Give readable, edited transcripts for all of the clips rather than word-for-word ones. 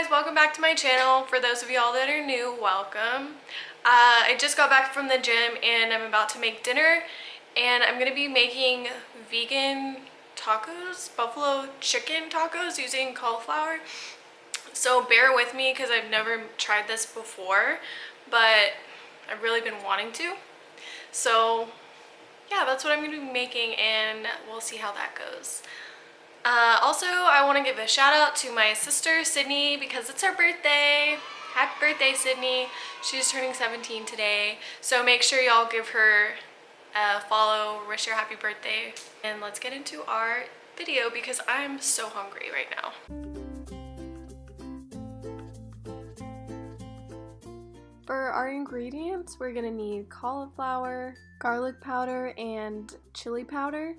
guys, welcome back to my channel. For those of y'all that are new, welcome. I just got back from the gym and I'm about to make dinner, and I'm gonna be making vegan tacos, buffalo chicken tacos using cauliflower. So bear with me because I've never tried this before, but I've really been wanting to. So yeah, that's what I'm gonna be making, and we'll see how that goes. Also, I want to give a shout out to my sister Sydney because it's her birthday. Happy birthday, Sydney. She's turning 17 today, so make sure y'all give her a follow, wish her happy birthday, and let's get into our video because I'm so hungry right now. For our ingredients, we're gonna need cauliflower, garlic powder, and chili powder,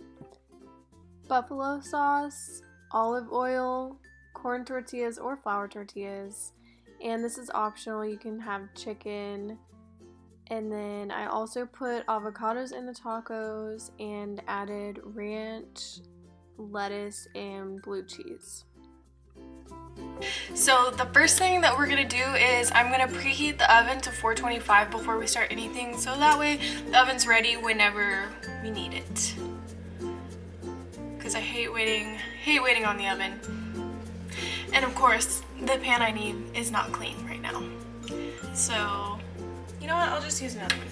buffalo sauce, olive oil, corn tortillas or flour tortillas, and this is optional. You can have chicken. And then I also put avocados in the tacos and added ranch, lettuce, and blue cheese. So the first thing that we're gonna do is I'm gonna preheat the oven to 425 before we start anything, so that way the oven's ready whenever we need it. Because I hate waiting on the oven. And of course, the pan I need is not clean right now. So, you know what? I'll just use another one.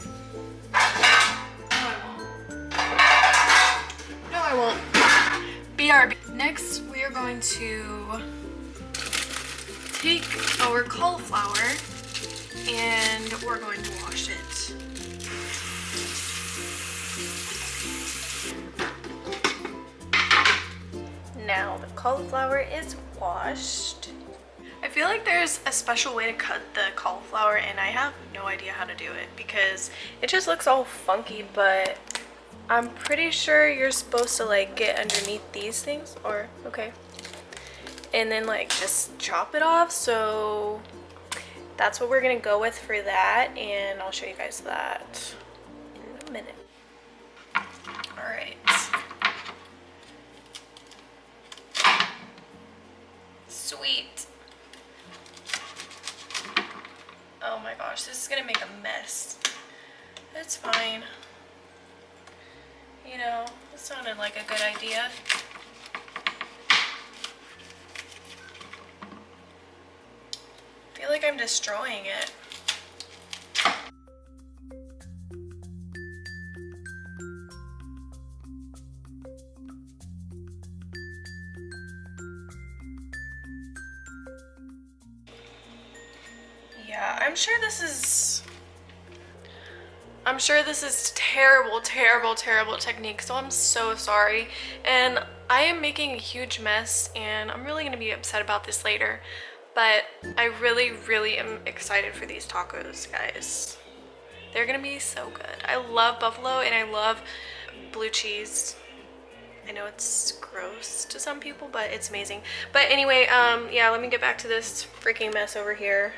No, I won't. BRB. Next, we are going to take our cauliflower and we're going to wash it. Now the cauliflower is washed. I feel like there's a special way to cut the cauliflower and I have no idea how to do it because it just looks all funky, but I'm pretty sure you're supposed to like get underneath these things, or okay, and then like just chop it off. So that's what we're gonna go with for that, and I'll show you guys that in a minute. All right. Sweet. Oh my gosh, this is gonna make a mess. It's fine. You know, it sounded like a good idea. I feel like I'm destroying it. Yeah, I'm sure this is terrible technique, so I'm so sorry. And I am making a huge mess and I'm really gonna be upset about this later. But I really am excited for these tacos, guys. They're gonna be so good. I love buffalo and I love blue cheese. I know it's gross to some people, but it's amazing. But anyway, yeah, let me get back to this freaking mess over here.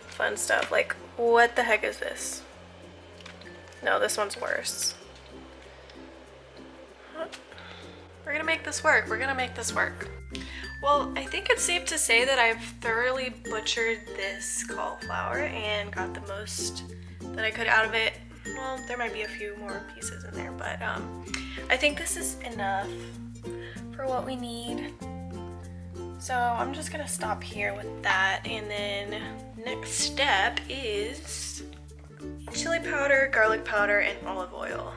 Fun stuff. Like, what the heck is this? No, this one's worse. We're gonna make this work. We're gonna make this work. Well, I think it's safe to say that I've thoroughly butchered this cauliflower and got the most that I could out of it. Well, there might be a few more pieces in there, but I think this is enough for what we need. So I'm just gonna stop here with that, and then next step is chili powder, garlic powder, and olive oil.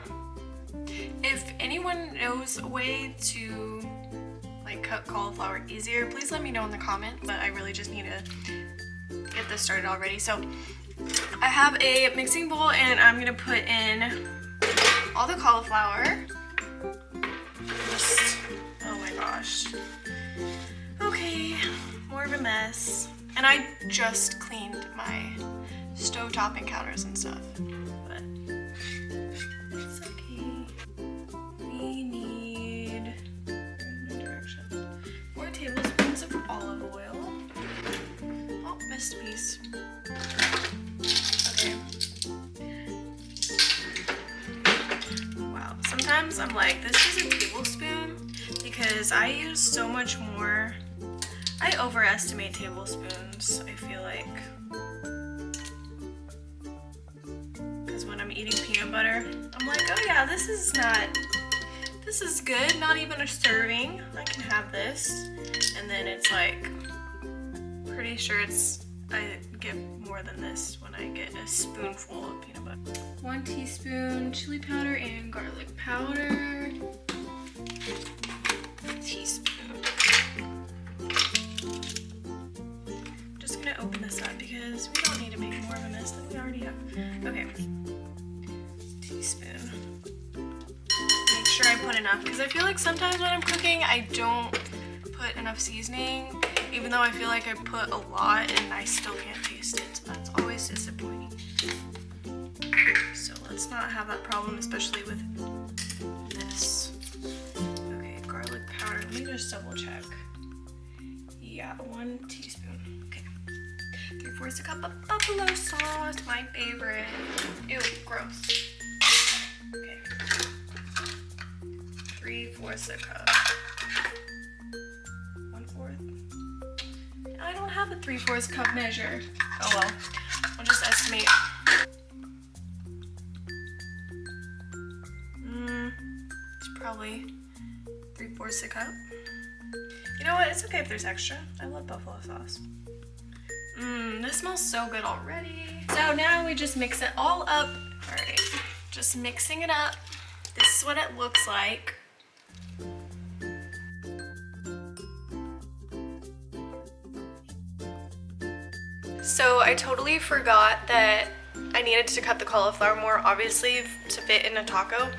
If anyone knows a way to like cut cauliflower easier, please let me know in the comments, but I really just need to get this started already. So I have a mixing bowl and I'm gonna put in all the cauliflower. Just, oh my gosh. Okay, more of a mess. And I just cleaned my stovetop and counters and stuff, but it's okay. We need 4 tablespoons of olive oil. Oh, missed a piece. Okay. Wow, sometimes I'm like, this is a tablespoon because I use so much more I overestimate tablespoons, I feel like. Because when I'm eating peanut butter, I'm like, oh yeah, this is good, not even a serving. I can have this. And then it's like, pretty sure I get more than this when I get a spoonful of peanut butter. 1 teaspoon chili powder and garlic powder. Teaspoon. I'm just gonna open this up because we don't need to make more of a mess than we already have. Okay. Teaspoon. Make sure I put enough because I feel like sometimes when I'm cooking I don't put enough seasoning, even though I feel like I put a lot and I still can't taste it, so that's always disappointing. So let's not have that problem, especially with this. Okay, garlic powder, let me just double check. Yeah, 1 teaspoon, okay. 3/4 cup of buffalo sauce, my favorite. Ew, gross. Okay. 3/4 cup. 1/4. I don't have a 3/4 cup measure. Oh well, I'll just estimate. It's probably 3/4 cup. You know what? It's okay if there's extra. I love buffalo sauce. This smells so good already. So now we just mix it all up. All right, just mixing it up. This is what it looks like. So I totally forgot that I needed to cut the cauliflower more, obviously, to fit in a taco.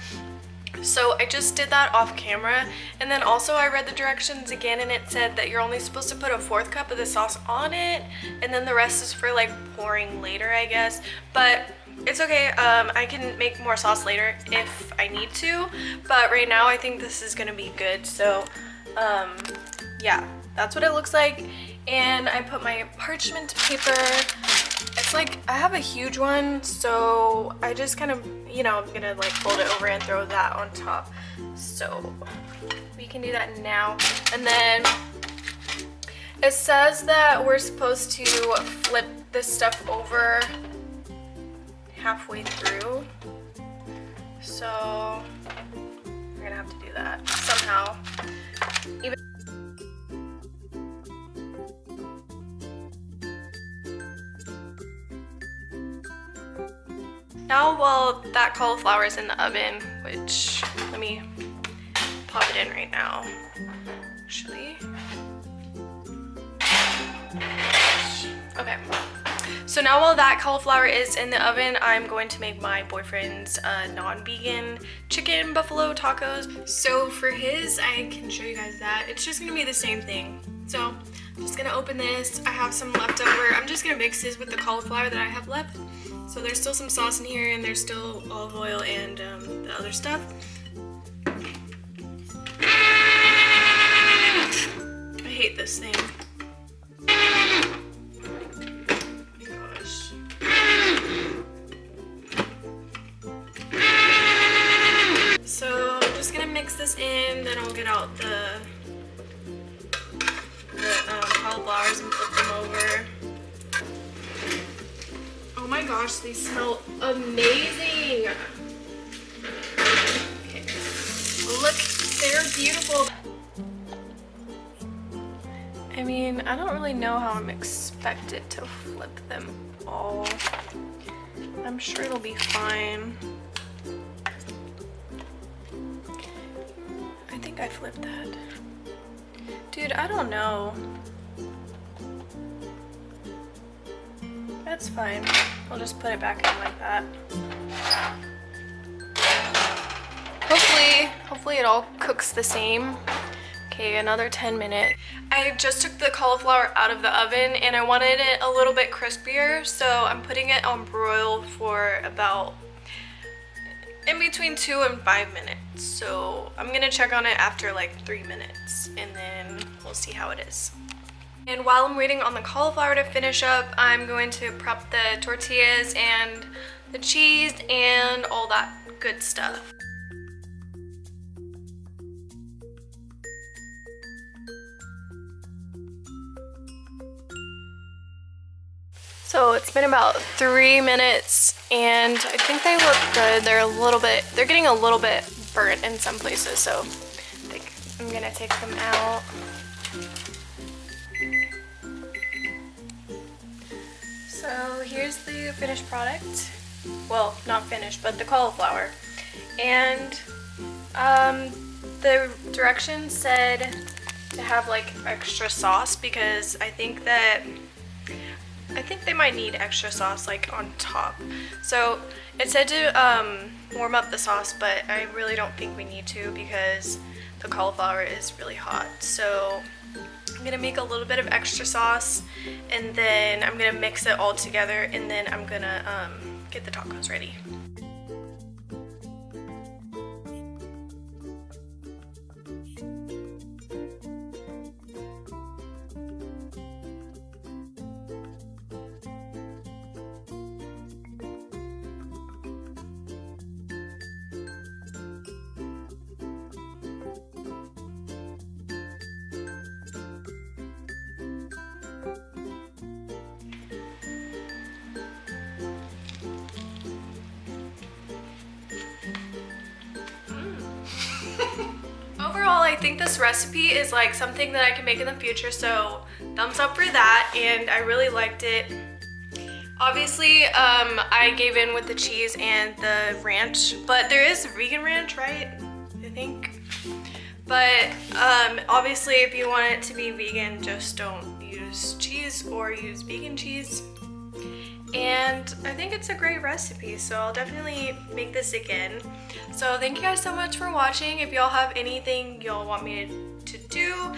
So I just did that off camera, and then also I read the directions again and it said that you're only supposed to put a 1/4 cup of the sauce on it, and then the rest is for like pouring later, I guess. But it's okay, I can make more sauce later if I need to, but right now I think this is gonna be good. So yeah, that's what it looks like. And I put my parchment paper. It's like, I have a huge one, so I just kind of, you know, I'm gonna like fold it over and throw that on top. So we can do that now. And then it says that we're supposed to flip this stuff over halfway through. So we're gonna have to do that somehow. Now while that cauliflower is in the oven, which, let me pop it in right now, actually. Okay, so now while that cauliflower is in the oven, I'm going to make my boyfriend's non-vegan chicken buffalo tacos. So for his, I can show you guys that. It's just gonna be the same thing. So I'm just gonna open this. I have some leftover. I'm just gonna mix this with the cauliflower that I have left. So there's still some sauce in here, and there's still olive oil and the other stuff. I hate this thing. Gosh. So I'm just gonna mix this in, then I'll get out the cauliflowers and flip them over. Oh my gosh, these smell amazing. Okay. Look, they're beautiful. I mean, I don't really know how I'm expected to flip them all. I'm sure it'll be fine. I think I flipped that. Dude, I don't know. That's fine. I'll just put it back in like that. Hopefully it all cooks the same. Okay, another 10 minutes. I just took the cauliflower out of the oven and I wanted it a little bit crispier, so I'm putting it on broil for about in between 2 and 5 minutes. So I'm gonna check on it after like 3 minutes and then we'll see how it is. And while I'm waiting on the cauliflower to finish up, I'm going to prep the tortillas and the cheese and all that good stuff. So it's been about 3 minutes and I think they look good. They're getting a little bit burnt in some places, so I think I'm gonna take them out. So here's the finished product. Well, not finished, but the cauliflower. And the directions said to have like extra sauce because I think they might need extra sauce like on top. So it said to warm up the sauce, but I really don't think we need to because the cauliflower is really hot. So I'm gonna make a little bit of extra sauce and then I'm gonna mix it all together and then I'm gonna get the tacos ready. Overall, I think this recipe is like something that I can make in the future, so thumbs up for that, and I really liked it. Obviously, I gave in with the cheese and the ranch, but there is vegan ranch, right? I think. But obviously, if you want it to be vegan, just don't use cheese or use vegan cheese. And I think it's a great recipe, so I'll definitely make this again. So thank you guys so much for watching. If y'all have anything y'all want me to do,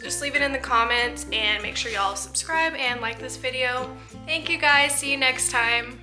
just leave it in the comments and make sure y'all subscribe and like this video. Thank you guys. See you next time.